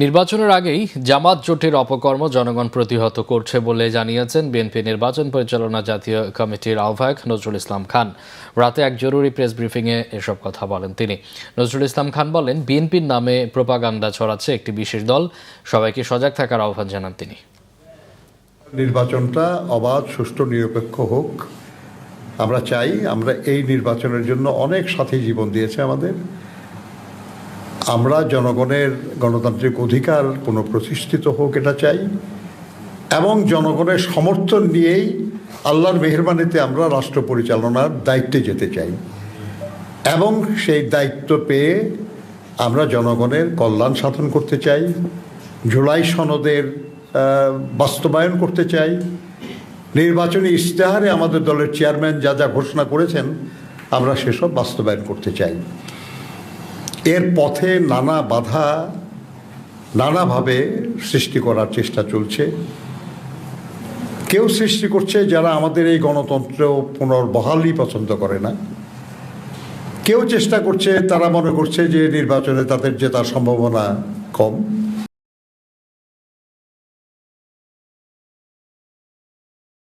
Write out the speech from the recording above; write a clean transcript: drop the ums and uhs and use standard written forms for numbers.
নির্বাচনের আগেই জামাত জোটের অপকর্ম জনগণ প্রতিহত করছে বলে জানিয়েছেন বিএনপি নির্বাচন পরিচালনা জাতীয় কমিটির আহ্বায়ক নজরুল ইসলাম খান। রাতে এক জরুরি প্রেস ব্রিফিংয়ে এসব কথা বলেন তিনি। নজরুল ইসলাম খান বলেন, বিএনপির নামে প্রোপাগান্ডা ছড়াচ্ছে একটি বিশেষ দল, সবাইকে সজাগ থাকার আহ্বান জানান তিনি। নির্বাচনটা অবাধ, সুষ্ঠু, নিরপেক্ষ হোক আমরা চাই। আমরা এই নির্বাচনের জন্য অনেক সাথী জীবন দিয়েছে আমাদের। আমরা জনগণের গণতান্ত্রিক অধিকার পুনঃপ্রতিষ্ঠিত হোক এটা চাই, এবং জনগণের সমর্থন নিয়েই আল্লাহর মেহেরবানিতে আমরা রাষ্ট্র পরিচালনার দায়িত্বে যেতে চাই, এবং সেই দায়িত্ব পেয়ে আমরা জনগণের কল্যাণ সাধন করতে চাই, জুলাই সনদের বাস্তবায়ন করতে চাই। নির্বাচনী ইশতেহারে আমাদের দলের চেয়ারম্যান যা যা ঘোষণা করেছেন আমরা সেসব বাস্তবায়ন করতে চাই। এর পথে নানা বাধা নানাভাবে সৃষ্টি করার চেষ্টা চলছে। কেউ সৃষ্টি করছে যারা আমাদের এই গণতন্ত্র পুনর্বহালই পছন্দ করে না। কেউ চেষ্টা করছে, তারা মনে করছে যে নির্বাচনে তাদের জেতার সম্ভাবনা কম।